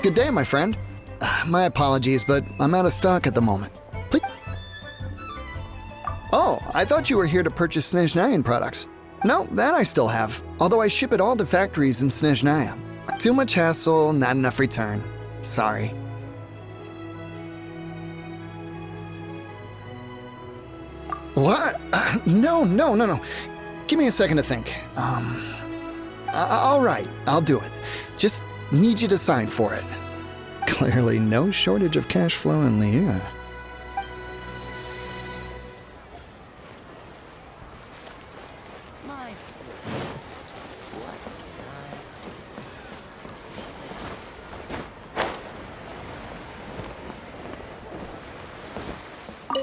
Good day, my friend. My apologies, but I'm out of stock at the moment. Please. Oh, I thought you were here to purchase Snezhnayan products. No, that I still have, although I ship it all to factories in Snezhnaya. Too much hassle, not enough return. Sorry. What? No. Give me a second to think. All right, I'll do it. Just need you to sign for it. Clearly no shortage of cash flow in Liyue.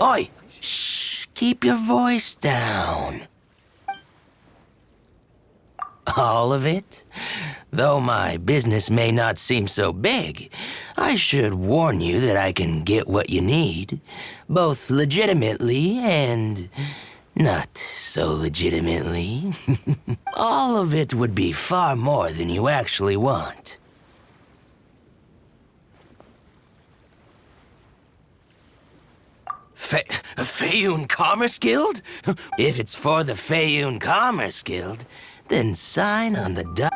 Oi! Shh! Keep your voice down. All of it? Though my business may not seem so big, I should warn you that I can get what you need, both legitimately and not so legitimately. All of it would be far more than you actually want. Feiyun Commerce Guild? If it's for the Feiyun Commerce Guild, then sign on the dot.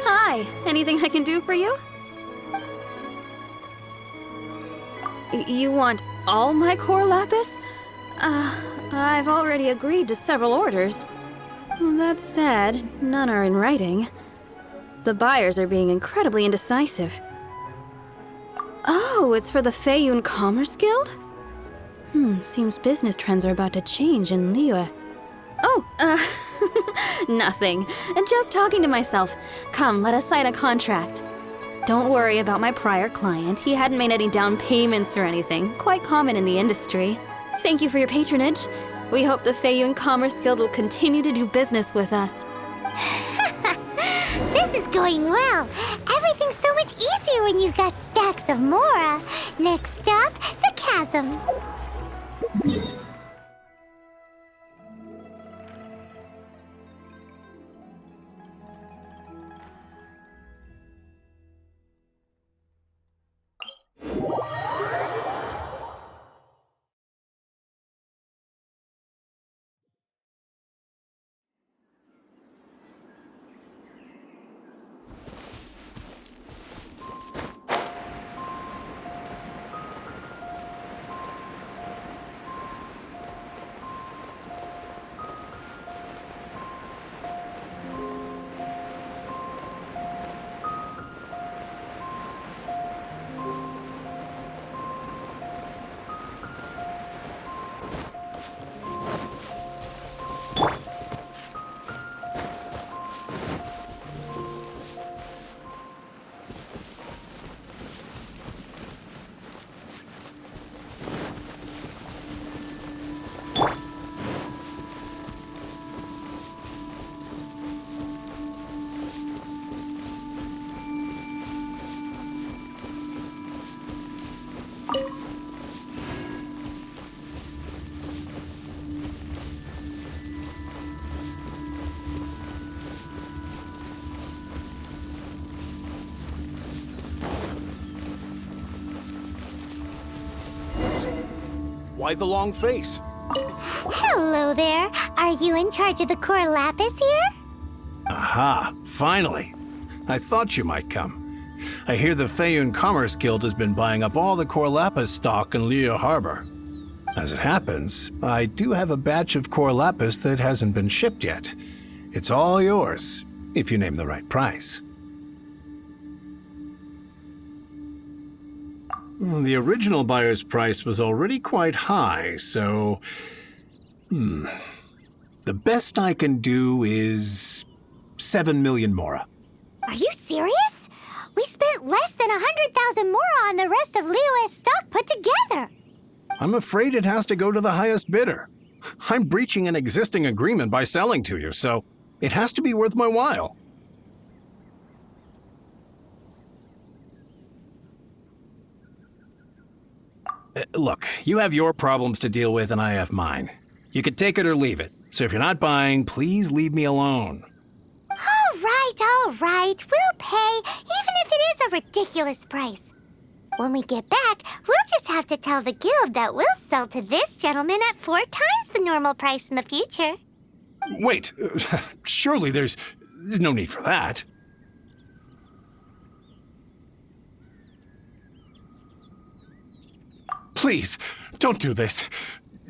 Hi, anything I can do for you? You want all my core lapis? I've already agreed to several orders. That said, none are in writing. The buyers are being incredibly indecisive. Oh, it's for the Feiyun Commerce Guild? Seems business trends are about to change in Liyue. Oh, nothing. Just talking to myself. Come, let us sign a contract. Don't worry about my prior client. He hadn't made any down payments or anything. Quite common in the industry. Thank you for your patronage. We hope the Feiyun Commerce Guild will continue to do business with us. This is going well. Everything's so much easier when you've got stacks of Mora. Next stop, the chasm. Why the long face? Hello there. Are you in charge of the core lapis here? Aha, finally. I thought you might come. I hear the Feiyun Commerce Guild has been buying up all the core lapis stock in Liyue Harbor. As it happens, I do have a batch of core lapis that hasn't been shipped yet. It's all yours. if you name the right price. The original buyer's price was already quite high, so... The best I can do is 7 million mora. Are you serious? We spent less than 100,000 mora on the rest of Liyue's stock put together. I'm afraid it has to go to the highest bidder. I'm breaching an existing agreement by selling to you, so it has to be worth my while. Look, you have your problems to deal with and I have mine. You can take it or leave it. So if you're not buying, please leave me alone. All right. We'll pay, even if it is a ridiculous price. When we get back, we'll just have to tell the guild that we'll sell to this gentleman at 4 times the normal price in the future. Wait, surely there's no need for that. Please, don't do this.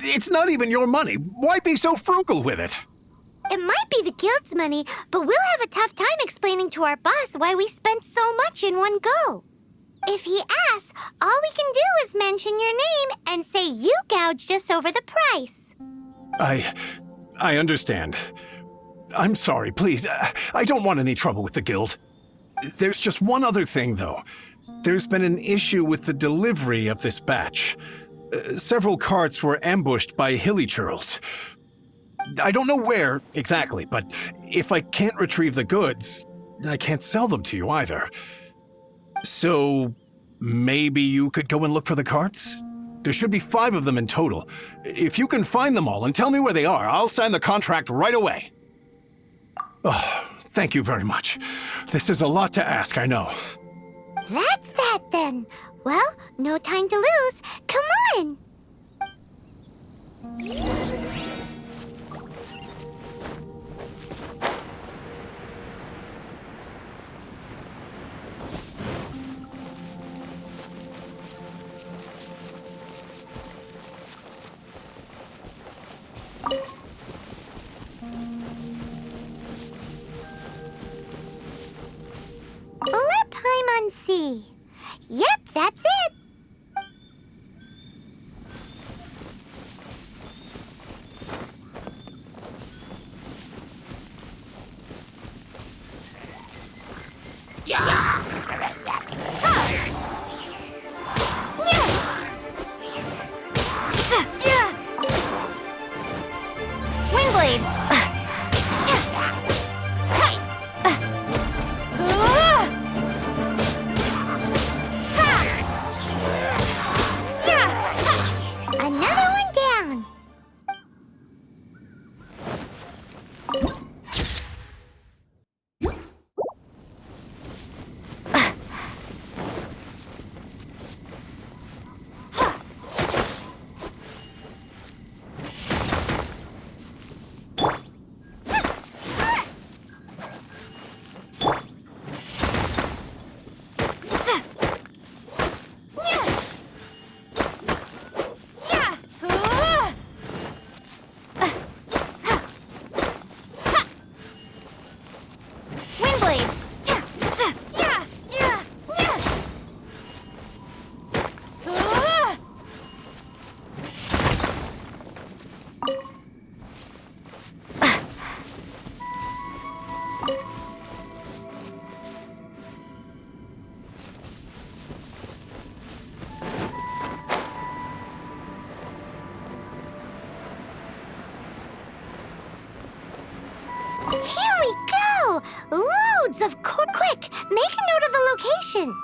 It's not even your money. Why be so frugal with it? It might be the guild's money, but we'll have a tough time explaining to our boss why we spent so much in one go. If he asks, all we can do is mention your name and say you gouged us over the price. I understand. I'm sorry, please. I don't want any trouble with the guild. There's just one other thing, though. There's been an issue with the delivery of this batch. Several carts were ambushed by hilly churls. I don't know where exactly, but if I can't retrieve the goods, I can't sell them to you either. So maybe you could go and look for the carts? There should be 5 of them in total. If you can find them all and tell me where they are, I'll sign the contract right away. Oh, thank you very much. This is a lot to ask, I know. That's that then. Well, no time to lose. Come on! Sea. Yep, that's it. Windblade. Here we go! Loads of quick! Make a note of the location!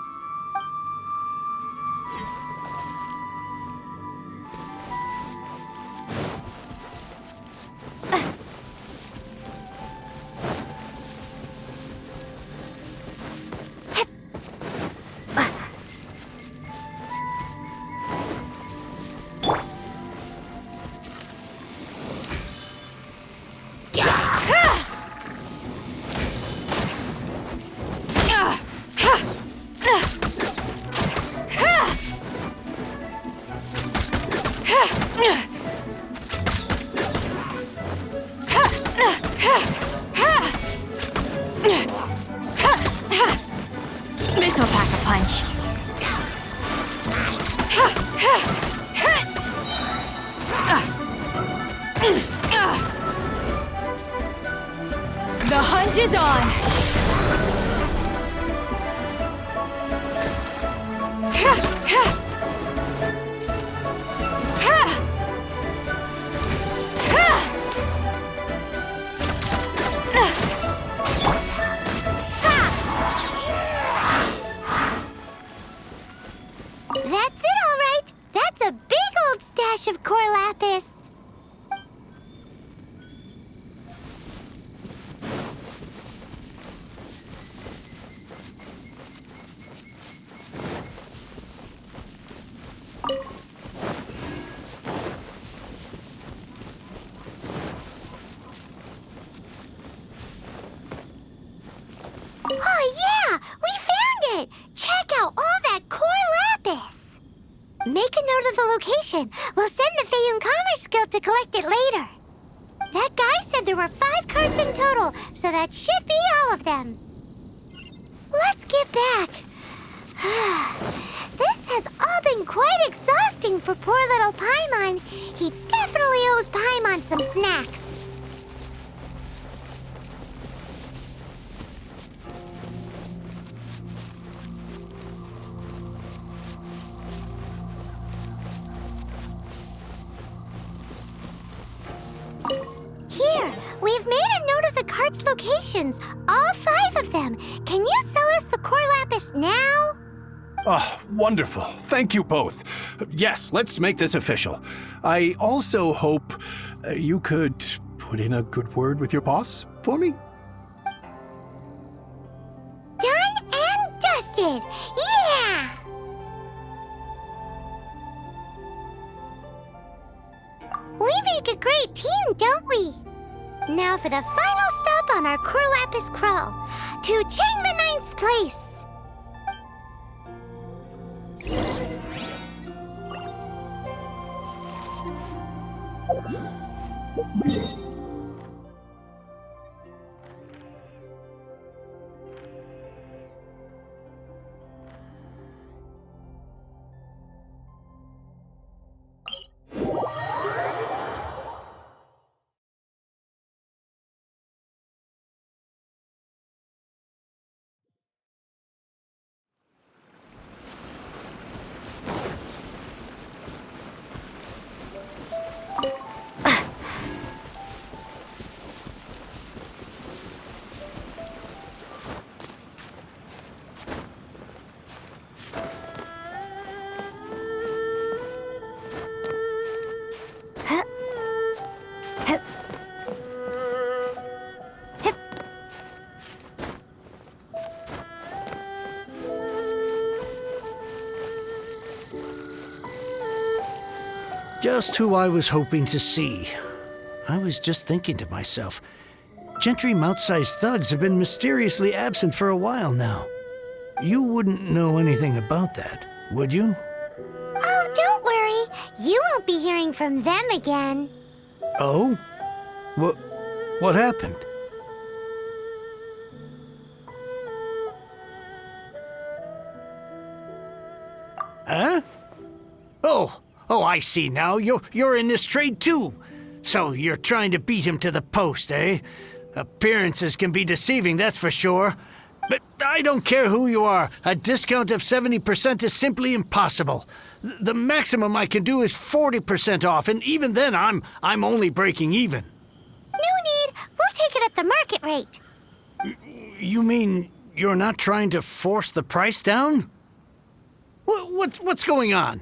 Leash is on! That's it, all right. That's a big old stash of core lapis. Oh, yeah! We found it! Check out all that core lapis! Make a note of the location. We'll send the Fayum Commerce Guild to collect it later. That guy said there were 5 carts in total, so that should be all of them. Let's get back. This has all been quite exhausting for poor little Paimon. He definitely owes Paimon some snacks. Here, we've made a note of the cart's locations, all 5 of them. Can you sell us the core lapis now? Oh, wonderful. Thank you both. Yes, let's make this official. I also hope you could put in a good word with your boss for me. Done and dusted! Yeah! We make a great team, don't we? Now for the final stop on our core lapis crawl, to Changma Ninth's place. Just who I was hoping to see. I was just thinking to myself, Gentry mouth-sized thugs have been mysteriously absent for a while now. You wouldn't know anything about that, would you? Oh, don't worry. You won't be hearing from them again. Oh? What happened? Huh? Oh, I see now. You're in this trade too. So you're trying to beat him to the post, eh? Appearances can be deceiving, that's for sure. But I don't care who you are. A discount of 70% is simply impossible. The maximum I can do is 40% off, and even then I'm only breaking even. No need. We'll take it at the market rate. You mean you're not trying to force the price down? What's going on?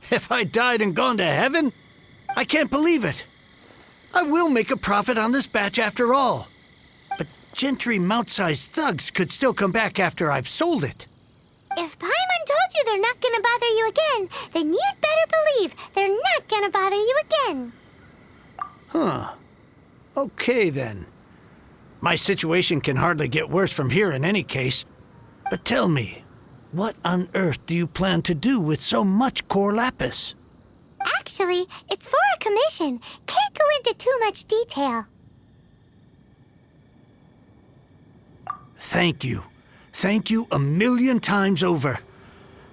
Have I died and gone to heaven? I can't believe it. I will make a profit on this batch after all. But Gentry mouth-sized thugs could still come back after I've sold it. If Paimon told you they're not gonna bother you again, then you'd better believe they're not gonna bother you again. Huh. Okay, then. My situation can hardly get worse from here in any case. But tell me, what on earth do you plan to do with so much core lapis? Actually, it's for a commission. Can't go into too much detail. Thank you. Thank you a million times over.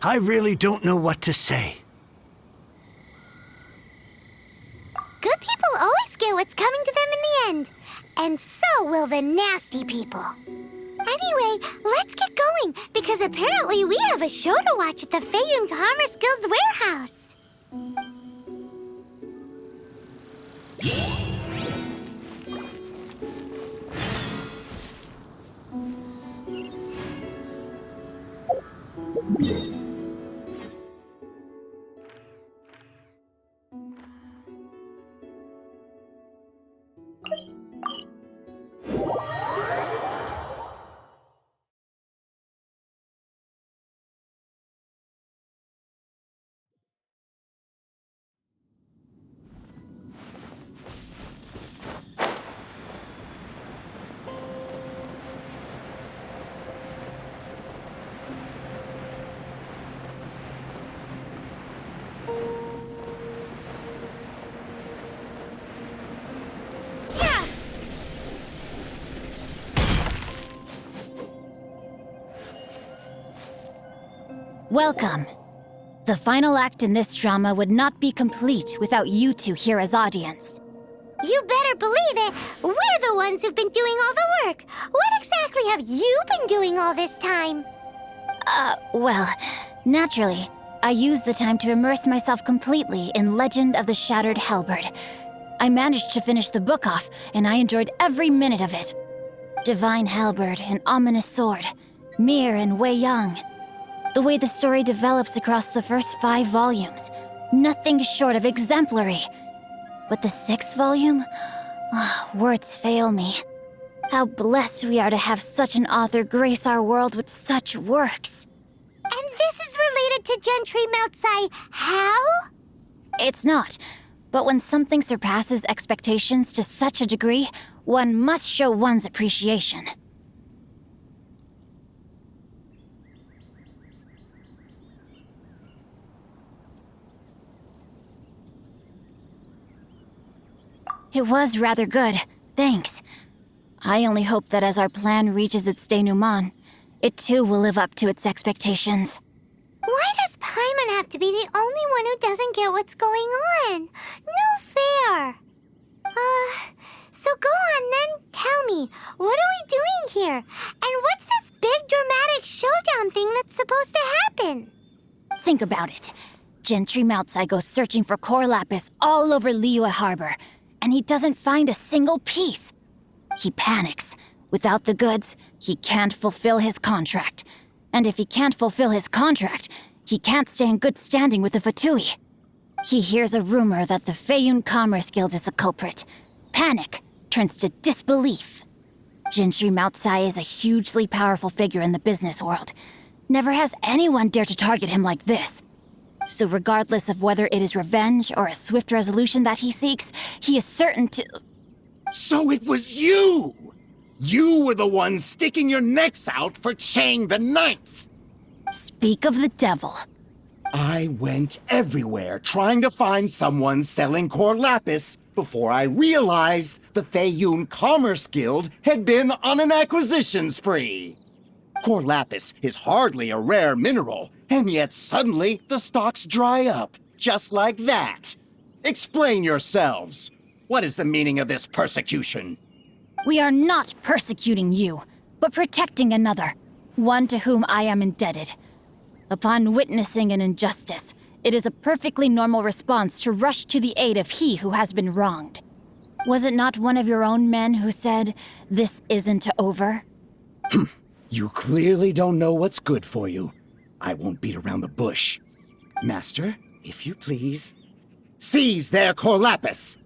I really don't know what to say. Good people always get what's coming to them in the end. And so will the nasty people. Anyway, let's get going, because apparently we have a show to watch at the Feiyun Commerce Guild's warehouse. Welcome. The final act in this drama would not be complete without you two here as audience. You better believe it. We're the ones who've been doing all the work. What exactly have you been doing all this time? Well, naturally, I used the time to immerse myself completely in Legend of the Shattered Halberd. I managed to finish the book off, and I enjoyed every minute of it. Divine Halberd, an ominous sword, Mir and Wei Yang. The way the story develops across the first 5 volumes, nothing short of exemplary. But the 6th volume? Words fail me. How blessed we are to have such an author grace our world with such works. And this is related to Gentry Moutsai. How? It's not. But when something surpasses expectations to such a degree, one must show one's appreciation. It was rather good, thanks. I only hope that as our plan reaches its denouement, it too will live up to its expectations. Why does Paimon have to be the only one who doesn't get what's going on? No fair. So go on then, tell me, what are we doing here? And what's this big dramatic showdown thing that's supposed to happen? Think about it. Gentry Moutsai goes searching for core lapis all over Liyue Harbor, and he doesn't find a single piece. He panics. Without the goods, he can't fulfill his contract. And if he can't fulfill his contract, he can't stay in good standing with the Fatui. He hears a rumor that the Feiyun Commerce Guild is the culprit. Panic turns to disbelief. Gentry Moutsai is a hugely powerful figure in the business world. Never has anyone dared to target him like this. So regardless of whether it is revenge or a swift resolution that he seeks, he is certain to... So it was you! You were the one sticking your necks out for Chang the Ninth! Speak of the devil. I went everywhere trying to find someone selling core lapis before I realized the Feiyun Commerce Guild had been on an acquisition spree. Core lapis is hardly a rare mineral, and yet suddenly the stocks dry up, just like that. Explain yourselves. What is the meaning of this persecution? We are not persecuting you, but protecting another, one to whom I am indebted. Upon witnessing an injustice, it is a perfectly normal response to rush to the aid of he who has been wronged. Was it not one of your own men who said, "This isn't over"? You clearly don't know what's good for you. I won't beat around the bush. Master, if you please, seize their core lapis!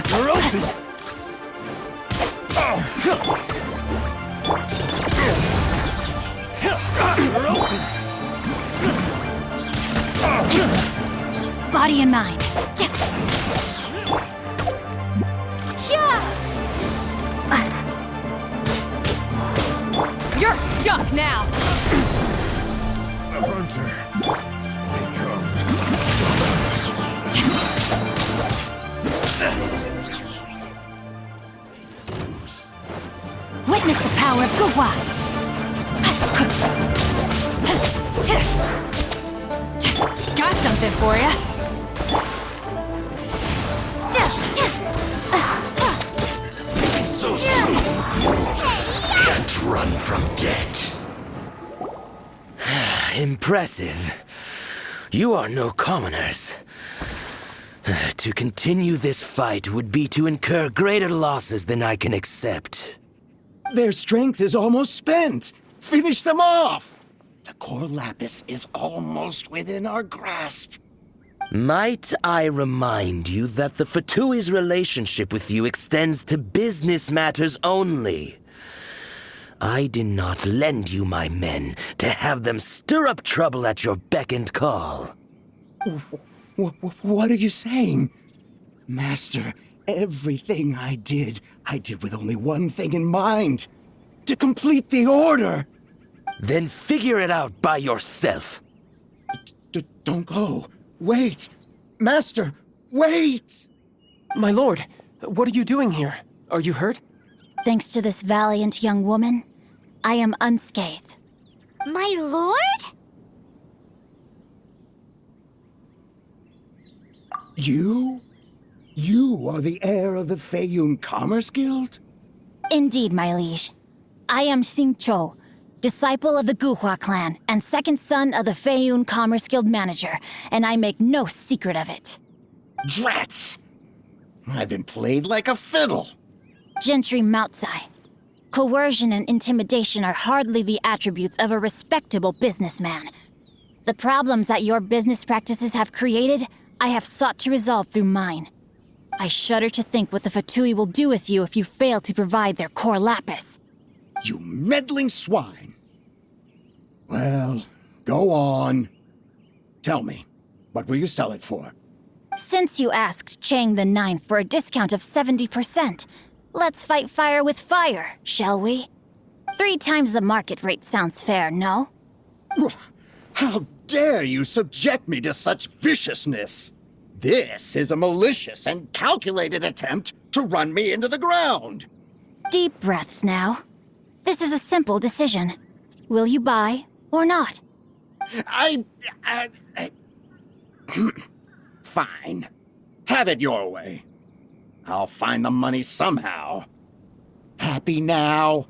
You're open! You're open! Body and mind. You're stuck now! The hunter becomes. Witness the power of Gugwa. got something for ya. So soon, can't run from debt. Impressive. You are no commoners. To continue this fight would be to incur greater losses than I can accept. Their strength is almost spent. Finish them off! The core lapis is almost within our grasp. Might I remind you that the Fatui's relationship with you extends to business matters only? I did not lend you my men to have them stir up trouble at your beck and call. What are you saying? Master, everything I did with only one thing in mind. To complete the order. Then figure it out by yourself. Don't go. Wait! Master, wait! My lord, what are you doing here? Are you hurt? Thanks to this valiant young woman, I am unscathed. My lord? You? You are the heir of the Feiyun Commerce Guild? Indeed, my liege. I am Xing Chou, disciple of the Guhua clan and second son of the Feiyun Commerce Guild manager, and I make no secret of it. Drats! I've been played like a fiddle. Gentry Moutsai. Coercion and intimidation are hardly the attributes of a respectable businessman. The problems that your business practices have created, I have sought to resolve through mine. I shudder to think what the Fatui will do with you if you fail to provide their core lapis. You meddling swine. Well, go on. Tell me, what will you sell it for? Since you asked Chang the Ninth for a discount of 70%, let's fight fire with fire, shall we? 3 times the market rate sounds fair, no? How dare you subject me to such viciousness? This is a malicious and calculated attempt to run me into the ground. Deep breaths now. This is a simple decision. Will you buy or not? Fine. Have it your way. I'll find the money somehow. Happy now?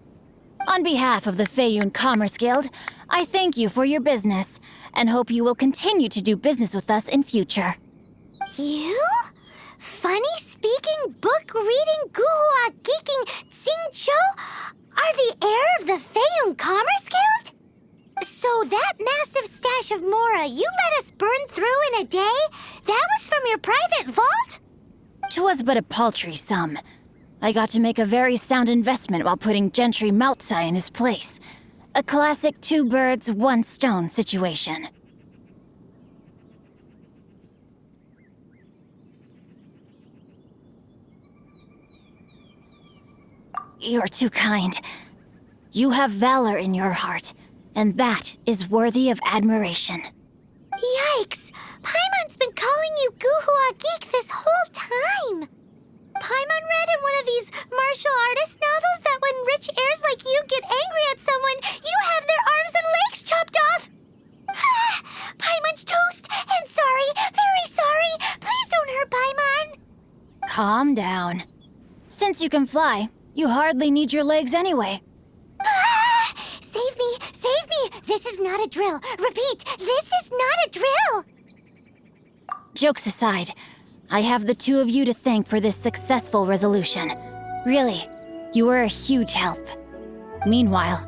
On behalf of the Feiyun Commerce Guild, I thank you for your business and hope you will continue to do business with us in future. You? Funny-speaking, book-reading, guhua geeking Xing Chou are the heir of the Feiyun Commerce Guild? So that massive stash of Mora you let us burn through in a day, that was from your private vault? 'Twas but a paltry sum. I got to make a very sound investment while putting Gentry Moutsai in his place. A classic 2 birds, 1 stone situation. You're too kind. You have valor in your heart, and that is worthy of admiration. Yikes! Paimon's been calling you Guhua Geek this whole time! Paimon read in one of these martial artist novels that when rich heirs like you get angry at someone, you have their arms and legs chopped off! Paimon's toast! And sorry, very sorry! Please don't hurt Paimon! Calm down. Since you can fly, you hardly need your legs anyway. Save me! Save me! This is not a drill! Repeat, this is not a drill! Jokes aside, I have the 2 of you to thank for this successful resolution. Really, you were a huge help. Meanwhile,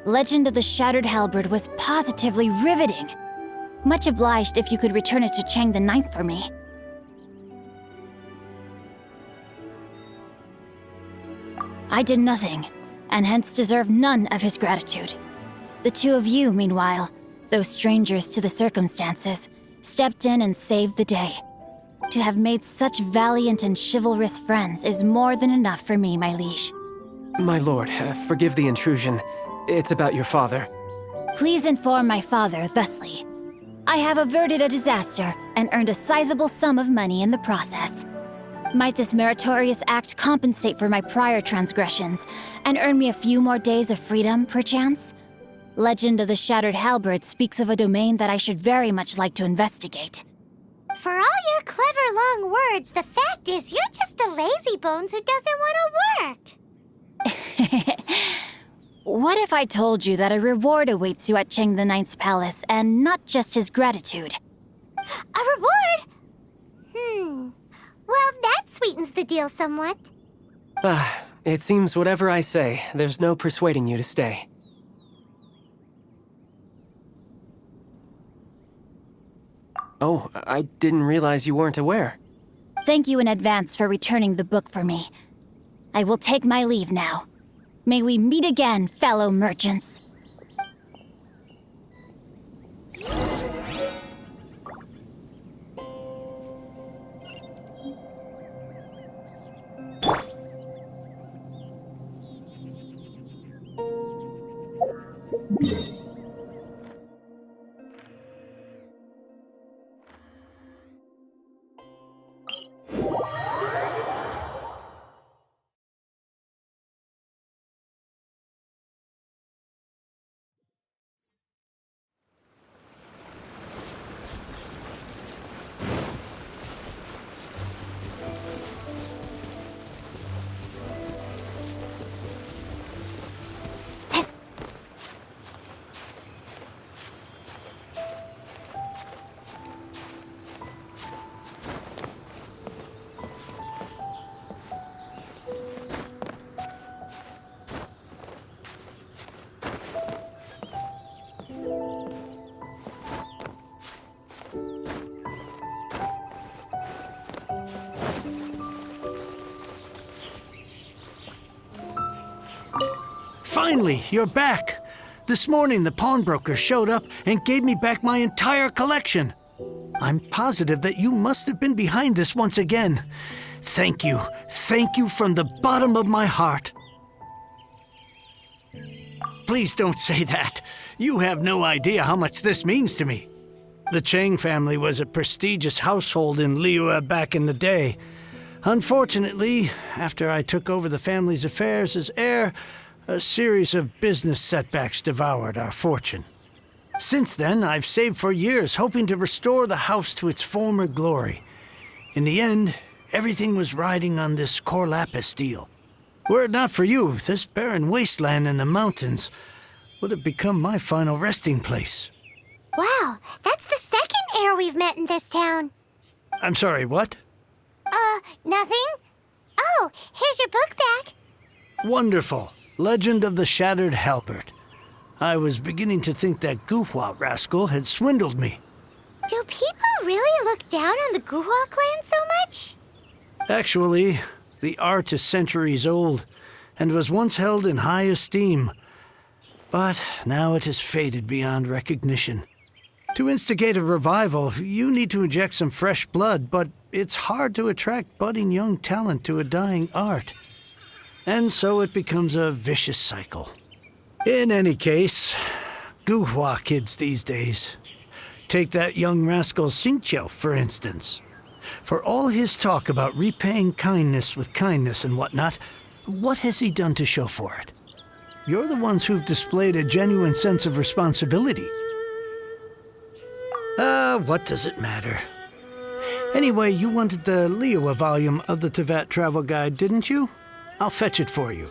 Legend of the Shattered Halberd was positively riveting. Much obliged if you could return it to Chang the Ninth for me. I did nothing, and hence deserve none of his gratitude. The 2 of you, meanwhile, though strangers to the circumstances, stepped in and saved the day. To have made such valiant and chivalrous friends is more than enough for me, my liege. My lord, forgive the intrusion. It's about your father. Please inform my father thusly. I have averted a disaster and earned a sizable sum of money in the process. Might this meritorious act compensate for my prior transgressions and earn me a few more days of freedom, perchance? Legend of the Shattered Halberd speaks of a domain that I should very much like to investigate. For all your clever long words, the fact is you're just a lazy bones who doesn't want to work. What if I told you that a reward awaits you at Cheng the Ninth's palace, and not just his gratitude? A reward? Well, that sweetens the deal somewhat. It seems whatever I say, there's no persuading you to stay. Oh, I didn't realize you weren't aware. Thank you in advance for returning the book for me. I will take my leave now. May we meet again, fellow merchants. Finally, you're back. This morning, the pawnbroker showed up and gave me back my entire collection. I'm positive that you must have been behind this once again. Thank you. Thank you from the bottom of my heart. Please don't say that. You have no idea how much this means to me. The Chang family was a prestigious household in Liyue back in the day. Unfortunately, after I took over the family's affairs as heir, a series of business setbacks devoured our fortune. Since then, I've saved for years, hoping to restore the house to its former glory. In the end, everything was riding on this Cor Lapis deal. Were it not for you, this barren wasteland in the mountains would have become my final resting place. Wow, that's the second heir we've met in this town. I'm sorry, what? Nothing? Oh, here's your book back. Wonderful. Legend of the Shattered Halberd. I was beginning to think that Guhua rascal had swindled me. Do people really look down on the Guhua clan so much? Actually, the art is centuries old and was once held in high esteem. But now it has faded beyond recognition. To instigate a revival, you need to inject some fresh blood, but it's hard to attract budding young talent to a dying art. And so it becomes a vicious cycle. In any case, Guhua kids these days. Take that young rascal Xingqiu, for instance. For all his talk about repaying kindness with kindness and whatnot, what has he done to show for it? You're the ones who've displayed a genuine sense of responsibility. What does it matter? Anyway, you wanted the Liyue volume of the Teyvat Travel Guide, didn't you? I'll fetch it for you.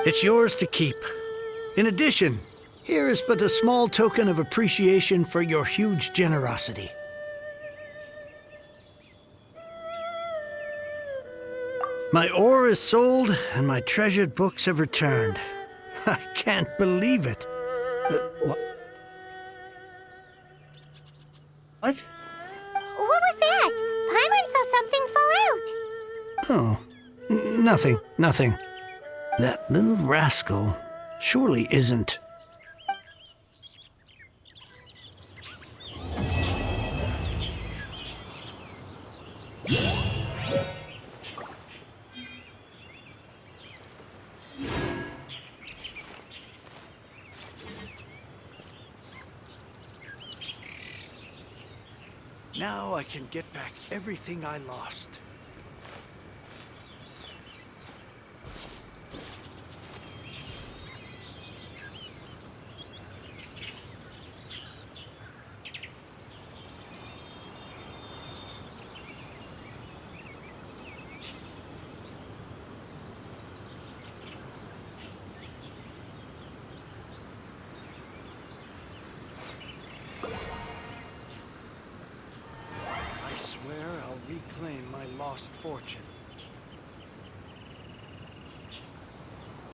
It's yours to keep. In addition, here is but a small token of appreciation for your huge generosity. My ore is sold, and my treasured books have returned. I can't believe it. What? What? What was that? Paimon saw something fall out. Oh, nothing. That little rascal surely isn't. Now I can get back everything I lost. fortune.